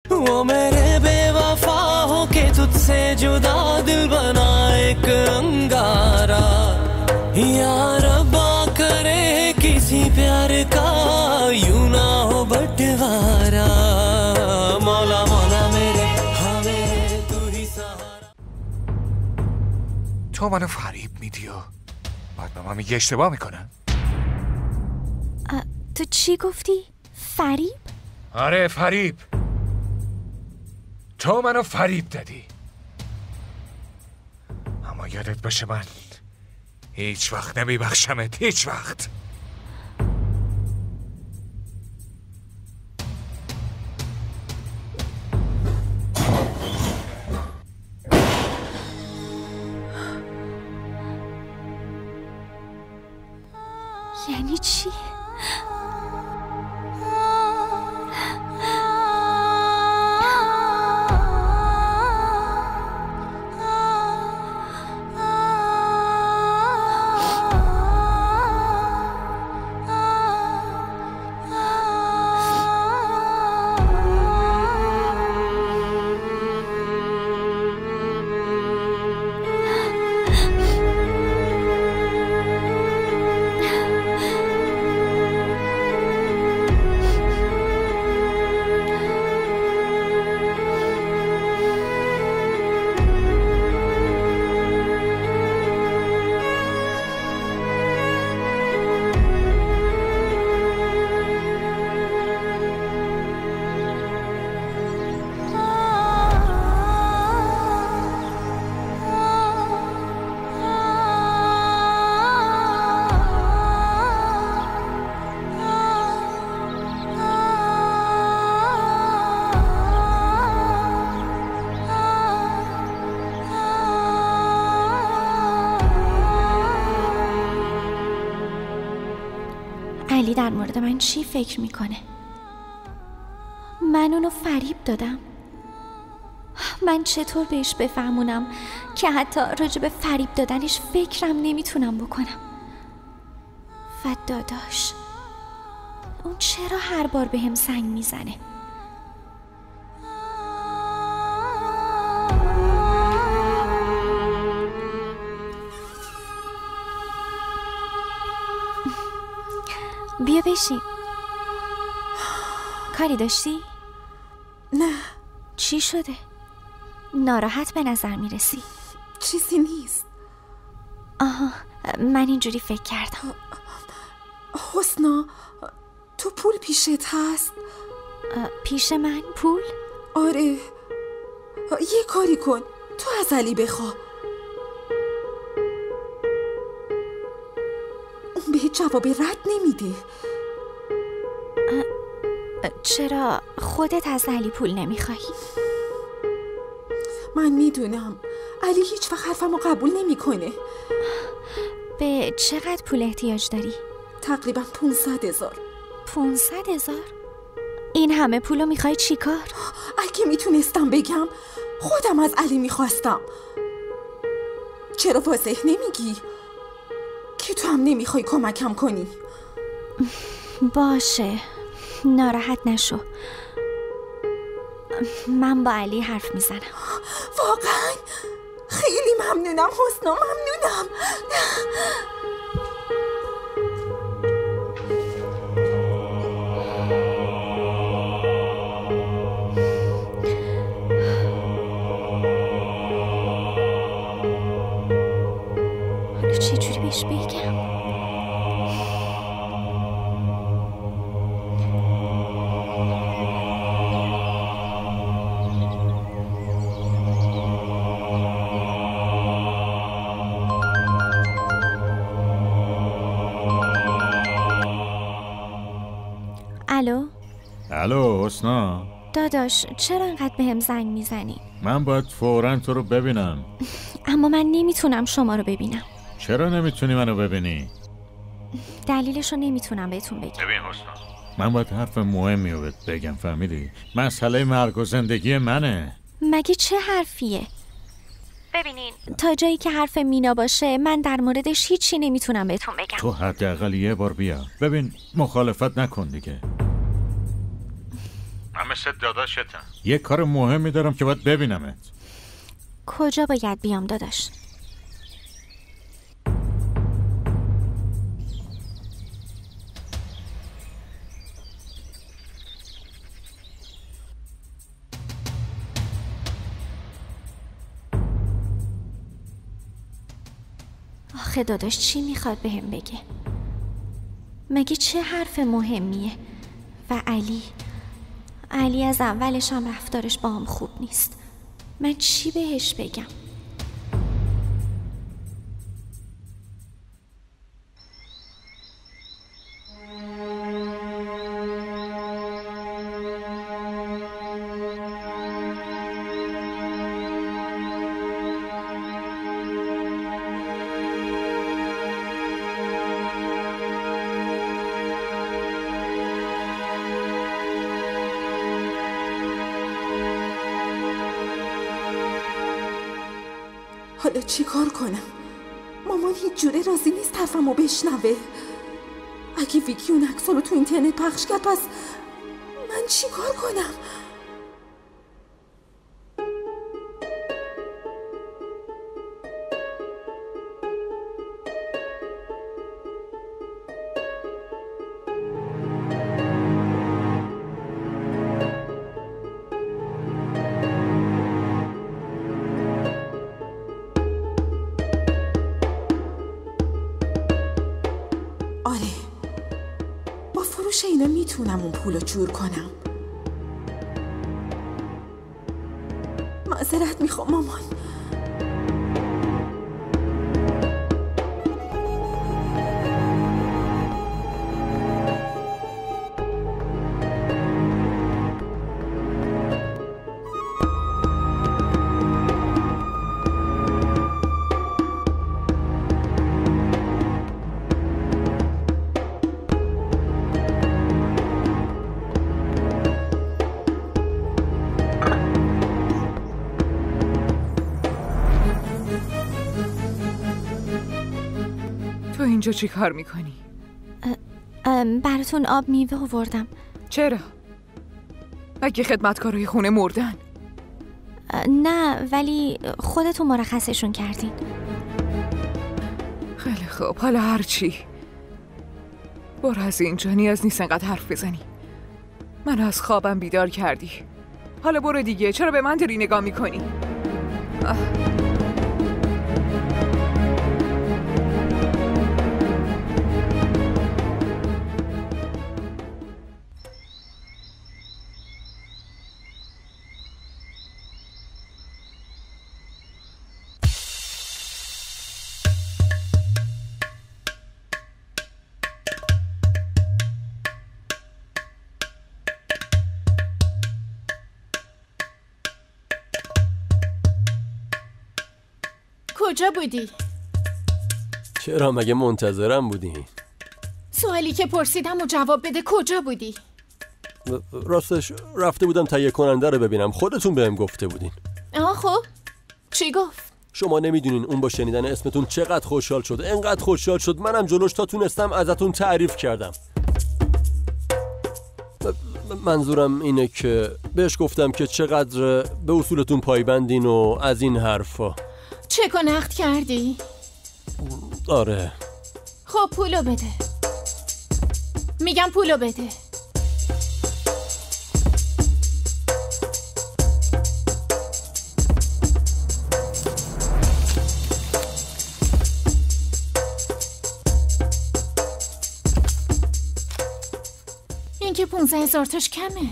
वो मेरे बेवफा हो के तुझसे जुदा दिल बना एक अंगारा या रब्बा करे किसी प्यार का यूं ना हो बंटवारा मौला मौला मेरे हाँ मेरे तू ही सहारा تو منو فریب میدی و بعد به من میگه اشتباه میکنم. تو چی گفتی؟ فریب؟ آره فریب. تو منو فریب دادی. اما یادت باشه من هیچ وقت نمیبخشمت، هیچ وقت. یعنی چی؟ علی در مورد من چی فکر میکنه؟ من اونو فریب دادم. من چطور بهش بفهمونم که حتی راجع به فریب دادنش فکرم نمیتونم بکنم؟ و داداش اون چرا هر بار بهم زنگ میزنه؟ بیا بشین. کاری داشتی؟ نه. چی شده؟ ناراحت به نظر میرسی. چیزی نیست. آها، من اینجوری فکر کردم. حسنا، تو پول پیشت هست؟ پیش من پول؟ آره. یه کاری کن، تو از علی بخوا. اون به جواب رد نمیده. چرا خودت از علی پول نمیخوای؟ من میدونم علی هیچ وقت حرفمو قبول نمیکنه. به چقدر پول احتیاج داری؟ تقریبا 500,000. 500,000؟ این همه پولو میخوای چی کار؟ اگه میتونستم بگم خودم از علی میخواستم. چرا واضح نمیگی؟ که تو هم نمیخوای کمکم کنی؟ باشه، ناراحت نشو. من با علی حرف میزنم. واقعا خیلی ممنونم حسنا، ممنونم. حالا چجوری بهش بگم؟ الو حسنا. داداش چرا انقدر بهم زنگ میزنی؟ من باید فوراً تو رو ببینم. اما من نمیتونم شما رو ببینم. چرا نمیتونی منو ببینی؟ دلیلشو نمیتونم بهتون بگم. ببین حسنا، من باید حرف مهمی رو بهت بگم، فهمیدی؟ مسئله مرگ و زندگی منه. مگه چه حرفیه؟ ببینین تا جایی که حرف مینا باشه من در موردش هیچی نمیتونم بهتون بگم. تو حداقل یه بار بیا ببین، مخالفت نکن دیگه. من مثل داداشتم. یه کار مهمی دارم که باید ببینمت. کجا باید بیام داداش؟ آخه داداش چی میخواد بهم بگه؟ مگه چه حرف مهمیه؟ و علی از اولش هم رفتارش با هم خوب نیست. من چی بهش بگم؟ حالا چی کار کنم؟ مامان هیچ جوره راضی نیست حرفمو بشنوه. اگه ویکی اون عکس‌ها رو تو اینترنت پخش کرد پس من چی کار کنم؟ اینا میتونم اون پولو جور کنم. معذرت میخوام مامان. تو اینجا چی کار میکنی؟ براتون آب میوه آوردم. چرا؟ اگه خدمتکارای خونه مردن؟ نه ولی خودتون مرخصشون کردین. خیلی خوب، حالا هرچی. برو از اینجا، نیاز نیست انقدر حرف بزنی. من از خوابم بیدار کردی. حالا برو دیگه، چرا به من داری نگاه میکنی؟ کجا بودی؟ چرا مگه منتظرم بودی؟ سوالی که پرسیدم و جواب بده. کجا بودی؟ راستش رفته بودم تهیه کننده رو ببینم. خودتون بهم گفته بودین. خب چی گفت؟ شما نمیدونین اون با شنیدن اسمتون چقدر خوشحال شد. انقدر خوشحال شد منم جلوش تا تونستم ازتون تعریف کردم. منظورم اینه که بهش گفتم که چقدر به اصولتون پایبندین و از این حرفا. چک و نقد کردی؟ آره. خب پولو بده. میگم پولو بده. این که 15,000 تاش کمه.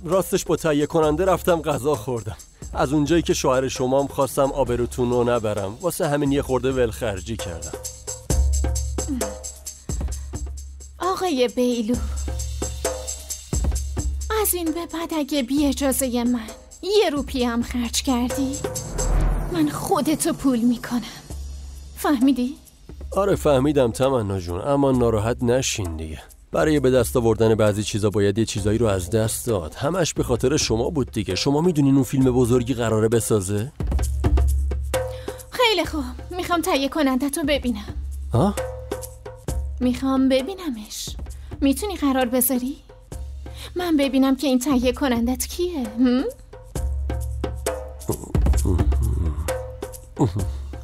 راستش با تهیه کننده رفتم غذا خوردم. از اونجایی که شوهر شمام خواستم آبروتون رو نبرم، واسه همین یه خورده ولخرجی کردم. آقای بیلو، از این به بعد اگه بی اجازه من 1 روپیه هم خرج کردی من خودتو پول میکنم. فهمیدی؟ آره فهمیدم تمنا جون، اما ناراحت نشین دیگه. برای به دست آوردن بعضی چیزا باید یه چیزایی رو از دست داد. همش به خاطر شما بود دیگه. شما میدونین اون فیلم بزرگی قراره بسازه؟ خیلی خوب، میخوام تهیه کنندتو ببینم. ها؟ میخوام ببینمش. میتونی قرار بذاری؟ من ببینم که این تهیه کنندت کیه.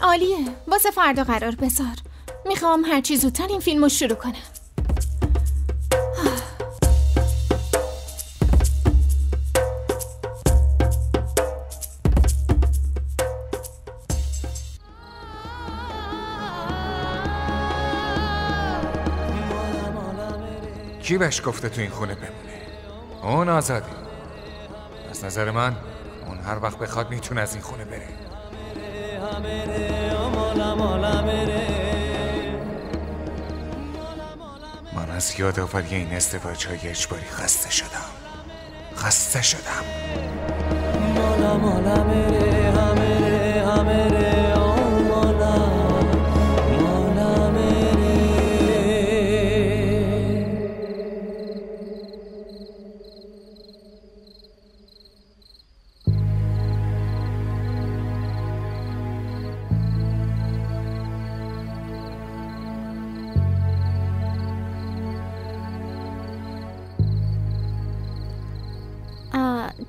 عالیه، واسه فردا قرار بذار. میخوام هر چی زودتر این فیلمو شروع کنم. کی بهش گفته تو این خونه بمونه؟ اون آزادی. از نظر من اون هر وقت بخواد میتونه از این خونه بره. من از یادآوری این ازدواج‌های اجباری خسته شدم.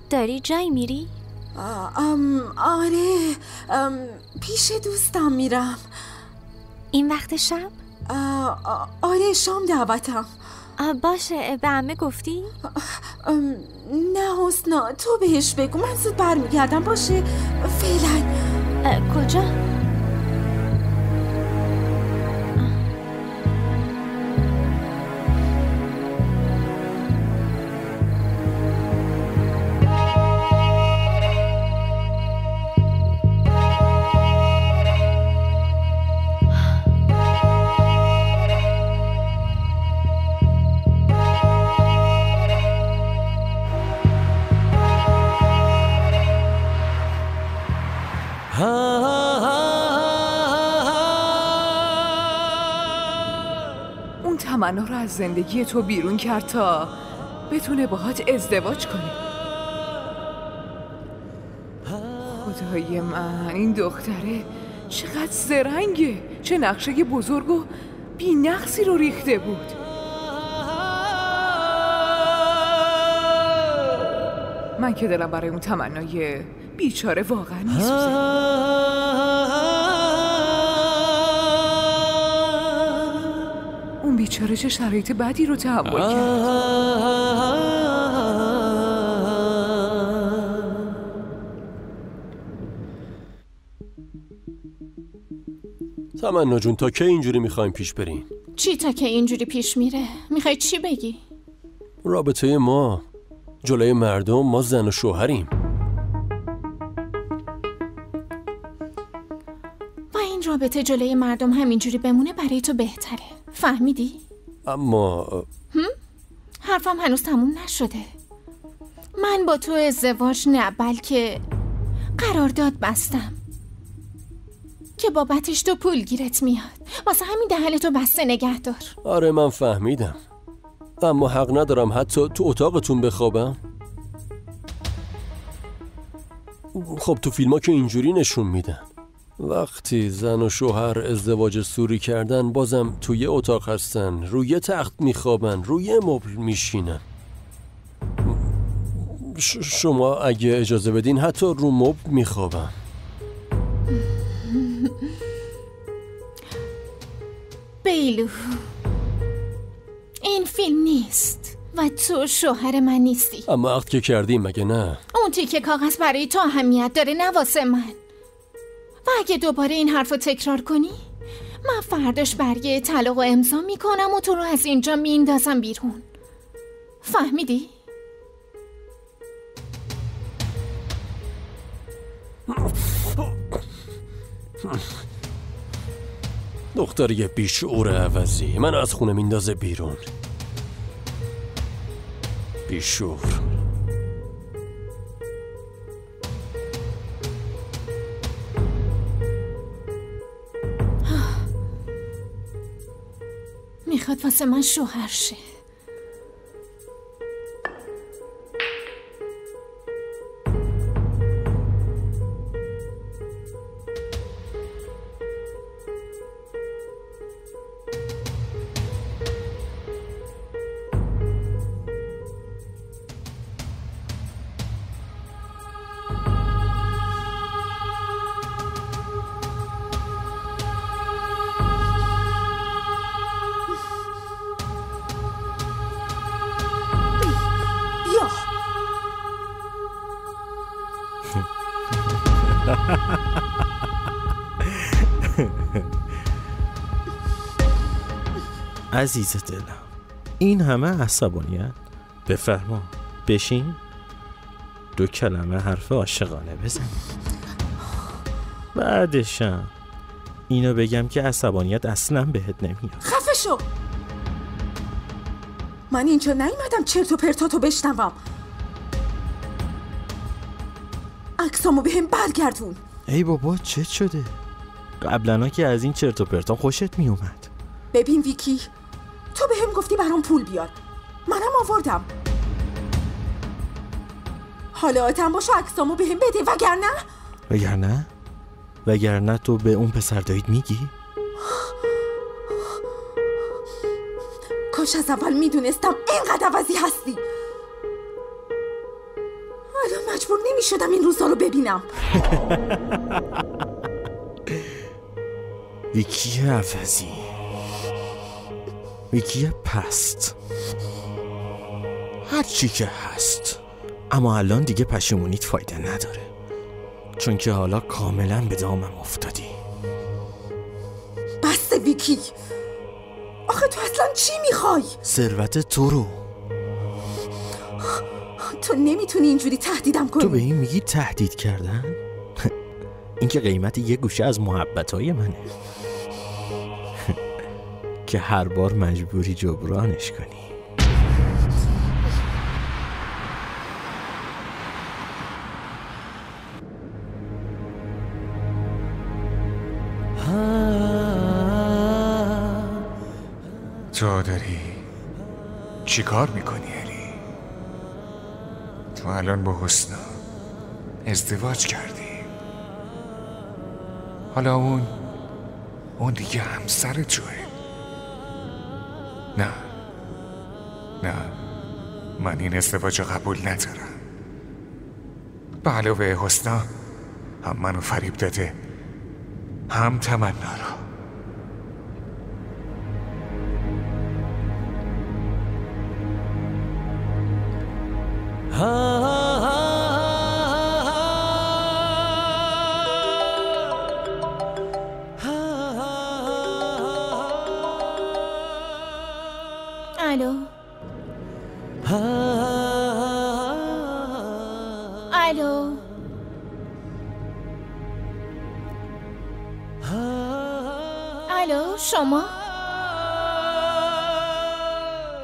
داری جایی میری؟ آره، پیش دوستم میرم. این وقت شب؟ آره، شام دعوتم. باشه، به عمه گفتی؟ نه حسنا، تو بهش بگو، من زود برمیگردم. باشه فعلا. کجا؟ اون تمنا رو از زندگی تو بیرون کرد تا بتونه باهات ازدواج کنه. خدای من، این دختره چقدر زرنگه. چه نقشه بزرگ و بی نقصی رو ریخته بود. من که دلم برای اون تمنای بیچاره واقعا میسوزه. اون بیچاره چه شرایط بدی رو تحمل کرد. تمنا جون، تا که اینجوری میخوایم پیش برین؟ چی تا که اینجوری پیش میره؟ میخوای چی بگی؟ رابطه ما جلوی مردم، ما زن و شوهریم. و این رابطه جلوی مردم همینجوری بمونه برای تو بهتره. فهمیدی؟ اما حرفم هنوز تموم نشده. من با تو ازدواج نه، بلکه قرارداد بستم که بابتش تو پول گیرت میاد. واسه همین دهنتو بسته نگه دار. آره من فهمیدم، اما حق ندارم حتی تو اتاقتون بخوابم؟ خب تو فیلم ها که اینجوری نشون میدن، وقتی زن و شوهر ازدواج سوری کردن بازم توی اتاق هستن، روی تخت میخوابن، روی مبل میشینن. شما اگه اجازه بدین حتی رو مبل میخوابم. بیلو، این فیلم نیست و تو شوهر من نیستی. اما عقد که کردیم مگه نه؟ اون تیکه کاغذ برای تو اهمیت داره، نه واسه من. و اگه دوباره این حرف رو تکرار کنی، من فرداش برگه طلاق و امضا میکنم و تو رو از اینجا میندازم بیرون. فهمیدی؟ دختر یه بیشعور عوضی، من از خونه میندازه بیرون. بیشعور. میخواد واسه من شوهر شه. عزیز دلم، این همه عصبانیت؟ بفرما بشین، 2 کلمه حرف عاشقانه بزن. بعدشم اینو بگم که عصبانیت اصلا بهت نمیاد. خفه شو. من اینجا نیومدم چرت و پرتاتو بشنوم. عکسامو بهم برگردون. ای بابا چه شده؟ قبلنا که از این چرت و پرتا خوشت میومد. ببین ویکی، تو بهم گفتی برام پول بیار، منم آوردم. حالا آتم باشه عکسامو بهم بده، وگرنه تو به اون پسر دایید میگی؟ کاش از اول میدونستم اینقدر عوضی هستی. الان مجبور نمیشدم این روزا رو ببینم. ویکی عوضی، ویکی پست، هر چی که هست. اما الان دیگه پشیمونیت فایده نداره، چون که حالا کاملا به دامم افتادی. بس ویکی، آخه تو اصلا چی میخوای؟ ثروت تو رو. تو نمیتونی اینجوری تهدیدم کنی. تو به این میگی تهدید کردن؟ این که قیمت یه گوشه از محبتهای منه که هر بار مجبوری جبرانش کنی. تو داری چی کار میکنی الی؟ تو الان با حسنا ازدواج کردی، حالا اون دیگه همسر توه. نه من این ازدواج قبول ندارم. به علاوه حسنا هم منو فریب داده هم تمنا رو. الو الو الو شما؟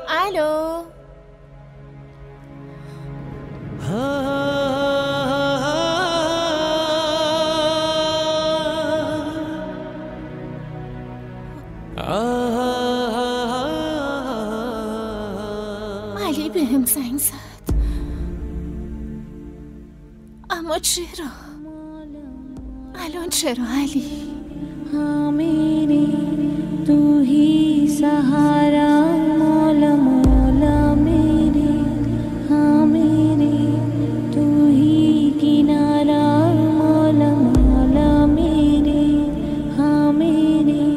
الو علی به هم زنگ زد، اما چرا؟ الان چرا علی؟ मेरी तू ही सहारा मौला मौला मेरी, हाँ मेरी तू ही किनारा मौला मौला मेरी, हाँ मेरी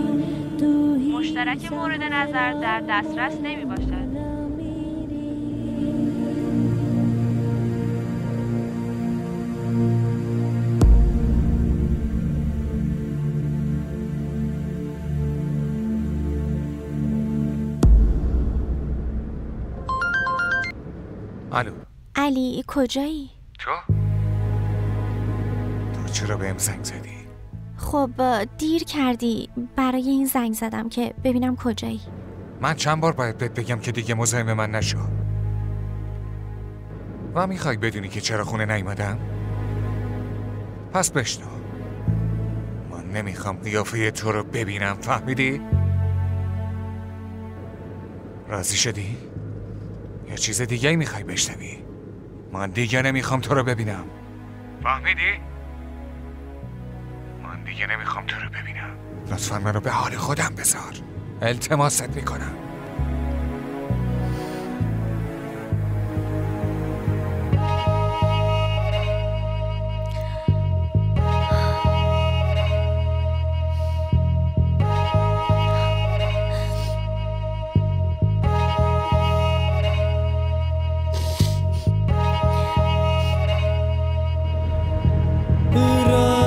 तू ही. مشترک مورد نظر در دسترس نمی باشد. الو علی کجایی؟ تو چرا بهم زنگ زدی؟ خب دیر کردی، برای این زنگ زدم که ببینم کجایی. من چند بار باید بهت بگم که دیگه مزاحم من نشو. و میخوای بدونی که چرا خونه نیومدم؟ پس بشنو، من نمیخوام قیافه تو رو ببینم، فهمیدی؟ راضی شدی؟ یا چیز دیگه ای میخوای بشنوی؟ من دیگه نمیخوام تو رو ببینم، فهمیدی؟ من دیگه نمیخوام تو رو ببینم. لطفاً منو به حال خودم بذار، التماست میکنم. را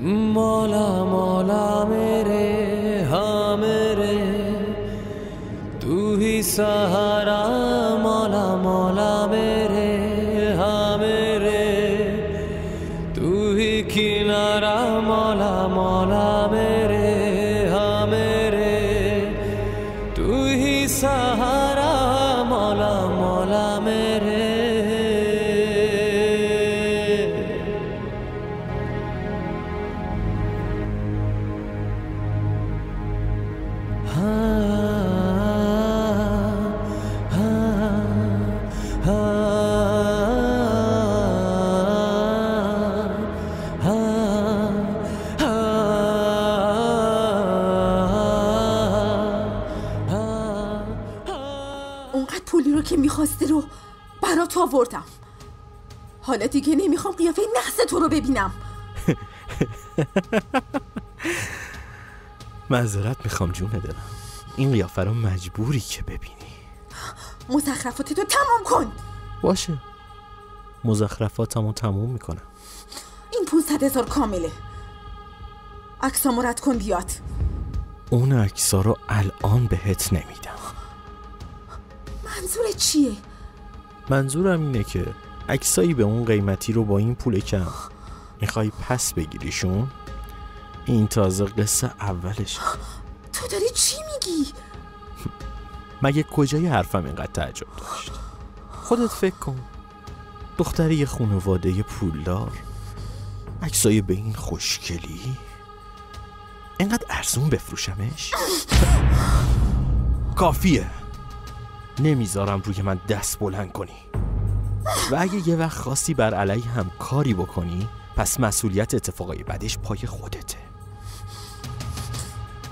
मौला मौला मेरे हाँ मेरे तू ही सहारा मौला मौला मेरे हाँ मेरे तू ही किनारा मौला मौला मेरे हाँ मेरे तू ही सहारा मौला मौला मेरे اونقدر پولی رو که میخواستی رو برات آوردم. حالا دیگه نمیخوام قیافه نحس تو رو ببینم. معذرت میخوام جون دلم، این قیافه رو مجبوری که ببینی. مزخرفاتتو تمام کن. باشه، مزخرفاتمو تموم میکنم. این 500,000 کامله. عکسامو رد کن بیاد. اون عکسا رو الان بهت نمیدم. منظورت چیه؟ منظورم اینه که عکسایی به اون قیمتی رو با این پول کم میخوای پس بگیریشون؟ این تازه قصه اولشه. تو داری چی میگی؟ مگه کجای حرفم اینقدر تعجب داشت؟ خودت فکر کن، دختری یه خانواده پولدار، عکسای به این خوشگلی، اینقدر ارزون بفروشمش؟ کافیه، نمیذارم روی من دست بلند کنی. و اگه یه وقت خواستی بر علیه هم کاری بکنی، پس مسئولیت اتفاقای بعدش پای خودته.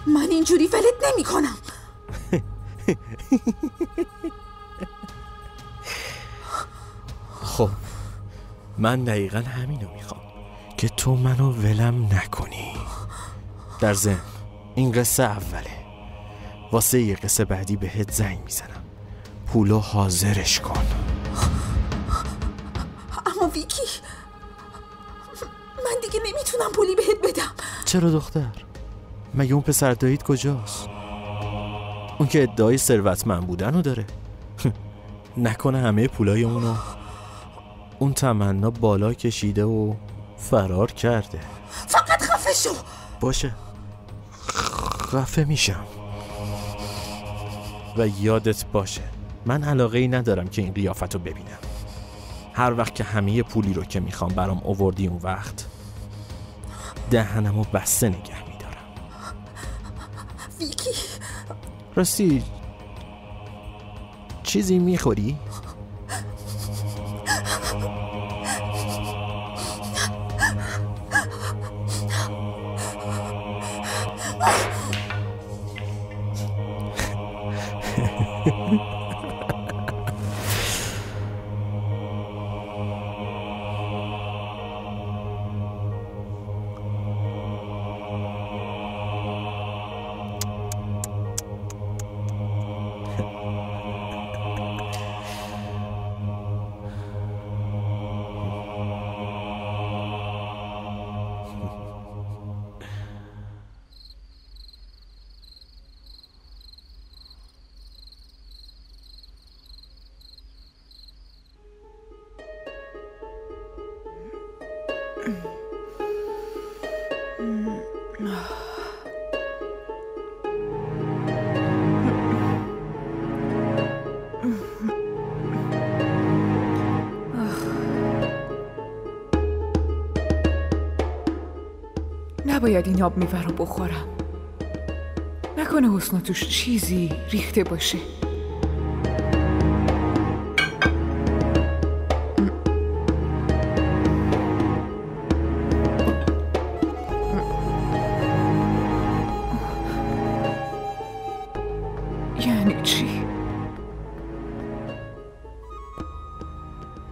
من اینجوری ولت نمی کنم. خب من دقیقا همینو میخوام که تو منو ولم نکنی. در ضمن این قصه اوله، واسه یه قصه بعدی بهت زنگ میزنم، پولو حاضرش کن. اما ویکی، من دیگه نمیتونم پولی بهت بدم. چرا دختر؟ مگه اون پسر داییت کجاست؟ اون که ادعای ثروتمند بودنو داره. نکنه همه پولای اون تمنا بالا کشیده و فرار کرده. فقط خفه شو. باشه، خفه میشم. و یادت باشه من علاقه ای ندارم که این قیافتو ببینم. هر وقت که همه پولی رو که میخوام برام آوردی، اون وقت دهنمو بسته نگه میدارم. ویکی، راستی چیزی میخوری؟ نباید این آب میوه رو بخورم. نکنه حسنا توش چیزی ریخته باشه. یعنی چی؟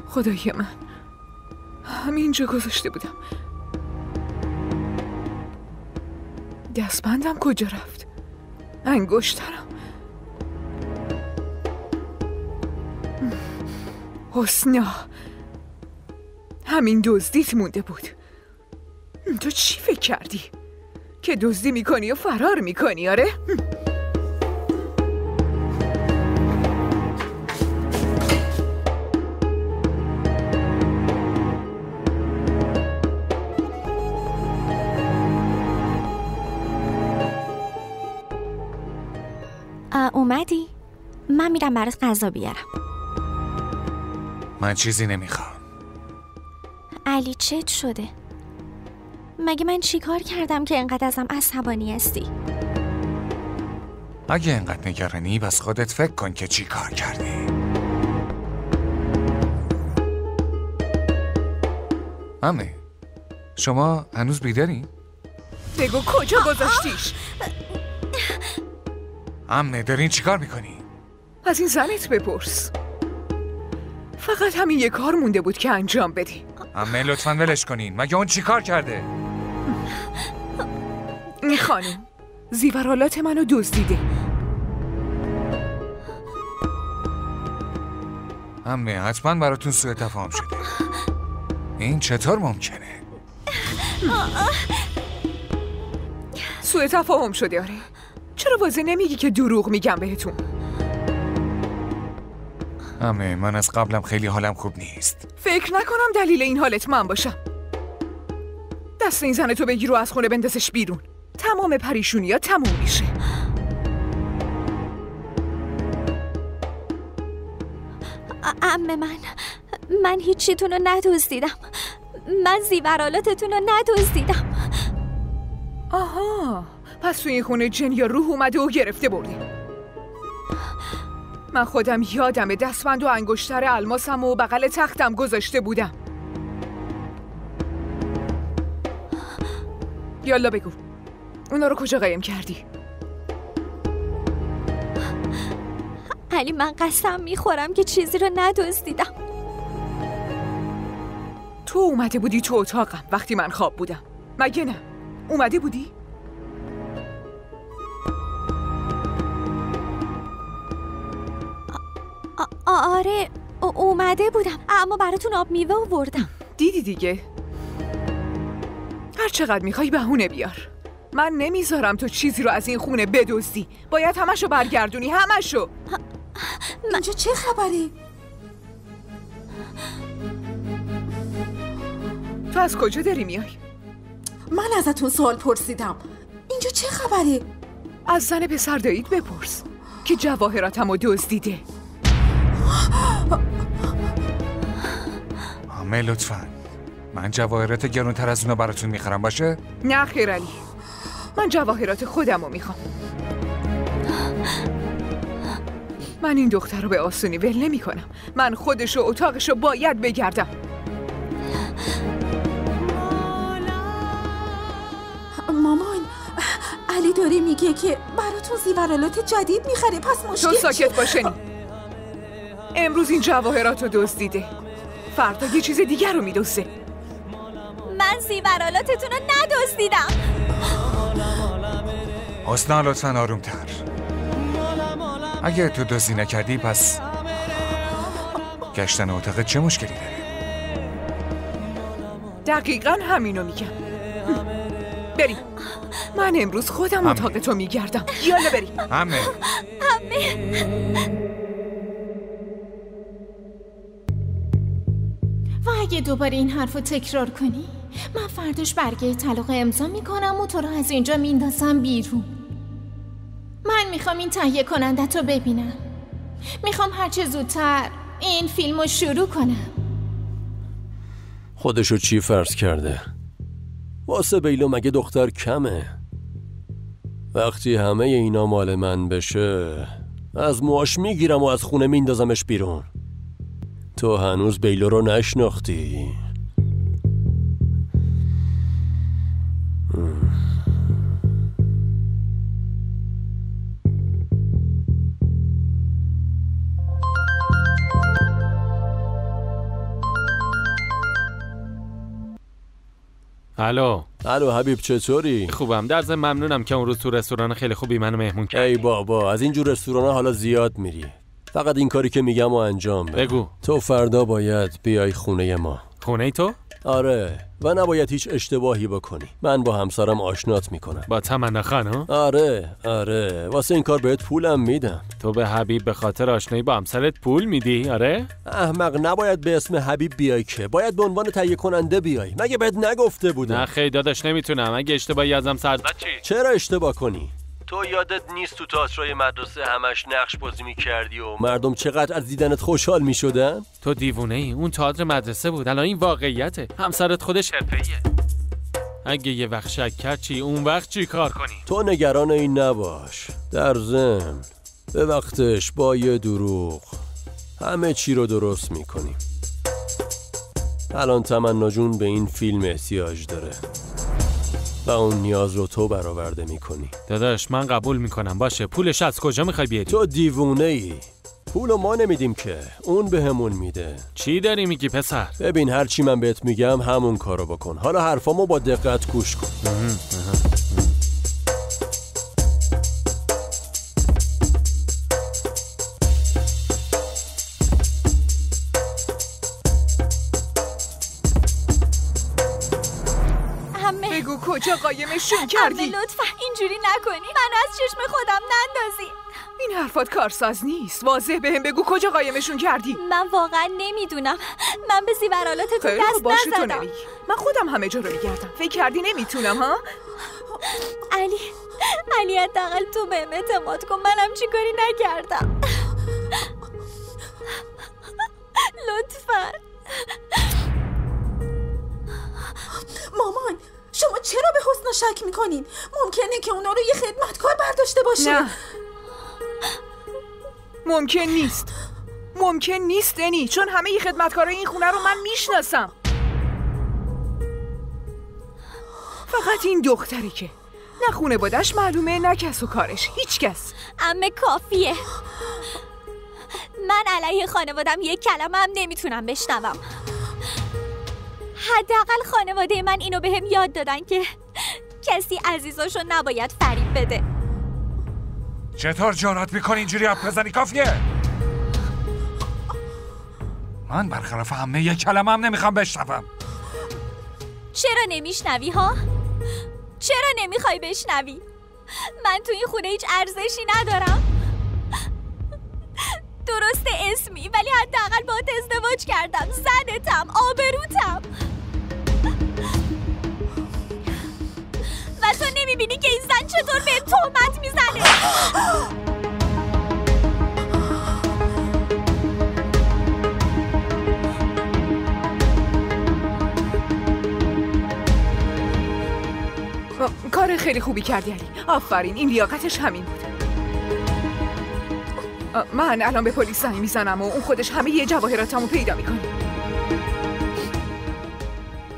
خدای من، همینجا گذاشته بودم. دستبندم کجا رفت؟ انگشترم. حسنا، همین دزدیت مونده بود. تو چی فکر کردی؟ که دزدی میکنی و فرار میکنی؟ آره؟ اومدی؟ من میرم برات غذا بیارم. من چیزی نمیخوام. علی چت شده؟ مگه من چی کار کردم که انقدر ازم عصبانی هستی؟ اگه انقدر نگرانی بس خودت فکر کن که چی کار کردی. عمه شما هنوز بیداری؟ بگو کجا گذاشتیش؟ عمه دارین چی کار میکنی؟ از این زنت بپرس. فقط همین یه کار مونده بود که انجام بدی. عمه لطفاً ولش کنین. مگه اون چی کار کرده؟ این خانم زیورالات منو دزدیده. عمه حتما براتون سوء تفاهم شده. این چطور ممکنه؟ سوء تفاهم شده آره. چرا واضح نمیگی که دروغ میگم بهتون؟ عمه من از قبلم خیلی حالم خوب نیست. فکر نکنم دلیل این حالت من باشم. دست این زن تو بگیر و از خونه بندازش بیرون. تمام پریشونی‌ها تموم میشه. عمه من هیچیتون رو ندزدیدم. من زیورالاتتون رو ندزدیدم. آها پس تو این خونه جن یا روح اومده و گرفته برده. من خودم یادم دستبند و انگشتر الماسم و بغل تختم گذاشته بودم. یالا بگو اونا رو کجا قایم کردی؟ علی من قسم میخورم که چیزی رو ندزدیدم. تو اومده بودی تو اتاقم وقتی من خواب بودم مگه نه؟ اومده بودی؟ آره اومده بودم اما براتون آب میوه آوردم. دیدی دیگه؟ هر چقدر میخوای بهونه بیار. من نمیذارم تو چیزی رو از این خونه بدزدی. باید همشو برگردونی همشو. اینجا چه خبره؟ تو از کجا داری میای؟ من ازتون سوال پرسیدم. اینجا چه خبره؟ از زن پسر دایید بپرس که جواهراتمو دزدیده. عمه لطفاً من جواهرات گرونتر از اونا براتون میخرم باشه؟ نه خیر علی من جواهرات خودمو میخوام. من این دختر رو به آسونی ول نمی کنم. من خودشو اتاقشو باید بگردم. مامان علی داره میگه که براتون زیورالات جدید میخره پس مشکل تو ساکت باشنی. امروز این جواهرات رو دزدیده فردا یه چیز دیگر رو میدزده. من زیورالاتتون رو ندزدیدم. حسنا لطفاً آرومتر. اگه تو دزدی نکردی پس گشتن اتاق چه مشکلی داره؟ دقیقاً همینو میگم. بریم من امروز خودم اتاق تو میگردم. یالا بریم. عمه و اگه دوباره این حرف رو تکرار کنی من فرداش برگه طلاق امضا میکنم و تو رو از اینجا میندازم بیرون. من میخوام این تهیه کننده رو ببینم. میخوام هرچه زودتر این فیلم رو شروع کنم. خودشو چی فرض کرده؟ واسه بیلو مگه دختر کمه؟ وقتی همه اینا مال من بشه از موهاش میگیرم و از خونه میندازمش بیرون. تو هنوز بیلو رو نشناختی. الو حبیب چطوری؟ خوبم. در ضمن ممنونم که اون روز تو رستوران خیلی خوبی منو مهمون کردی. ای بابا از اینجور رستوران حالا زیاد میری. فقط این کاری که میگم و انجام بده. بگو. تو فردا باید بیای خونه ما. خونه تو؟ آره، و نباید هیچ اشتباهی بکنی. من با همسرم آشنات میکنم. با تمنا خانم؟ آره، واسه این کار بهت پولم میدم. تو به حبیب به خاطر آشنایی با همسرت پول میدی؟ آره؟ احمق، نباید به اسم حبیب بیای که، باید به عنوان تهیه کننده بیای. مگه بهت نگفته بودم؟ نه خیلی داداش، نمیتونم. اگه اشتباهی ازم سر زد چی؟ چرا اشتباه کنی؟ تو یادت نیست تو تئاترای مدرسه همش نقش بازی میکردی و مردم چقدر از دیدنت خوشحال میشدن؟ تو دیوونه ای، اون تئاتر مدرسه بود، الان این واقعیته. همسرت خودش حرفه‌ایه. اگه یه وقت شک کرد چی؟ اون وقت چی کار کنی؟ تو نگران این نباش. در ضمن به وقتش با یه دروغ همه چی رو درست میکنیم. الان تمنا جون به این فیلم احتیاج داره و اون نیاز رو تو برآورده میکنی. داداش من قبول میکنم، باشه. پولش از کجا میخوای بیاری؟ تو دیوونه ای. پولو ما نمیدیم که، اون بهمون میده. چی داری میگی پسر؟ ببین هر چی من بهت میگم همون کارو بکن. حالا حرفامو با دقت گوش کن. بگو کجا قایمشون کردی؟ لطفا اینجوری نکنی، منو از چشم خودم نندازی. این حرفات کارساز نیست. واضح بهم بگو کجا قایمشون کردی. من واقعا نمیدونم. من به زیورالات تو دست نزدم. من خودم همه جا رو میگردم. فکر کردی نمیتونم ها؟ علی حداقل تو بهم اعتماد کن، منم چی کاری نکردم. لطفا. مامان، شما چرا به حسنا شک میکنین؟ ممکنه که اونا رو یه خدمتکار برداشته باشه. نه، ممکن نیست انی، چون همه ی خدمتکارای این خونه رو من میشناسم. فقط این دختری که نه خونواده‌اش معلومه نه کس و کارش، هیچ کس. عمه کافیه. من علیه خانوادم یک کلمه هم نمیتونم بشنوم. حداقل خانواده من اینو بهم یاد دادن که کسی عزیزاشو نباید فریب بده. چطور جرأت میکنی اینجوری حرف بزنی؟ کافیه. من برخلاف همه یک کلمه هم نمیخوام بشنوم. چرا نمیشنوی ها؟ چرا نمیخوای بشنوی؟ من تو این خونه هیچ ارزشی ندارم. درسته اسمی، ولی حداقل باهات ازدواج کردم، زنتم، آبروتم. و تو نمیبینی که این زن چطور به تهمت میزنه؟ کار خیلی خوبی کردی علی. آفرین، این لیاقتش همین بود. من الان به پلیس زنگ میزنم و اون خودش همه یه جواهراتمو پیدا میکنه.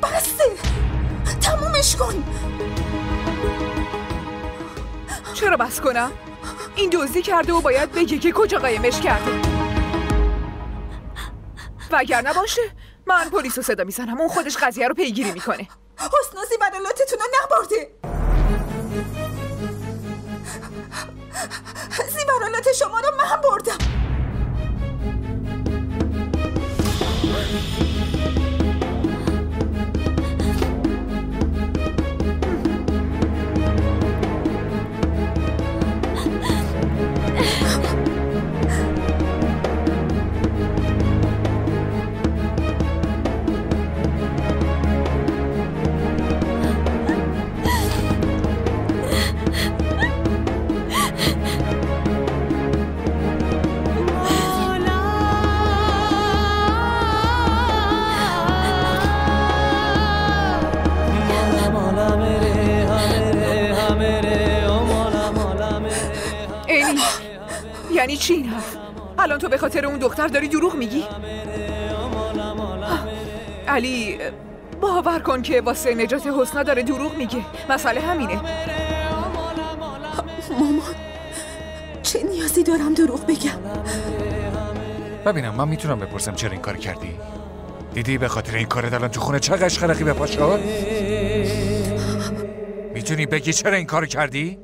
بسه، تمومش کن. چرا بس کنم؟ این دزدی کرده و باید بگه که کجا قایمش کرده. و اگر نباشه من پلیس رو صدا میزنم، اون خودش قضیه رو پیگیری میکنه. حسنا زیورالاتتون رو نبرده. زیورالات شما رو من بردم. یعنی چی این حرف؟ الان تو به خاطر اون دختر داری دروغ میگی؟ علی، باور کن که واسه نجات حسنا داره دروغ میگه. مسئله همینه. مامان، چه نیازی دارم دروغ بگم؟ ببینم، من میتونم بپرسم چرا این کار کردی؟ دیدی به خاطر این کارت الان تو خونه چه قشقرقی به پا شد؟ میتونی بگی چرا این کارو کردی؟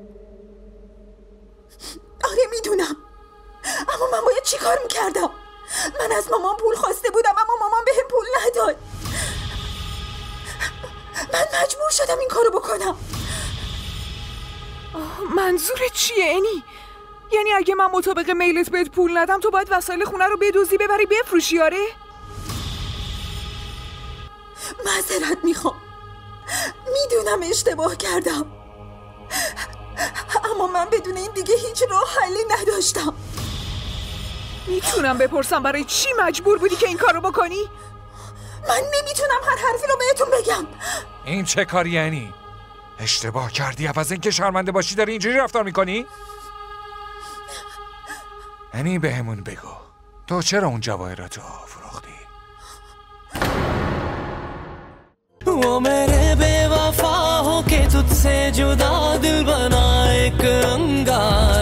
آره میدونم، اما من باید چی کار میکردم؟ من از مامان پول خواسته بودم اما مامان بهم پول نداد. من مجبور شدم این کارو بکنم. منظورت چیه انی؟ یعنی اگه من مطابق میلت بهت پول ندم تو باید وسایل خونه رو بدزدی ببری بفروشی؟ آره؟ معذرت میخوام، میدونم اشتباه کردم، اما من بدون این دیگه هیچ راه حلی نداشتم. میتونم بپرسم برای چی مجبور بودی که این کارو بکنی؟ من نمیتونم هر حرفی رو بهتون بگم. این چه کاری یعنی؟ اشتباه کردی، عوض اینکه شرمنده باشی داری اینجوری رفتار میکنی؟ یعنی بهمون بگو تو چرا اون جواهراتو فروختی؟ वो मेरे बेवफा हो के तुझसे जुदा दिल बना एक अंगारा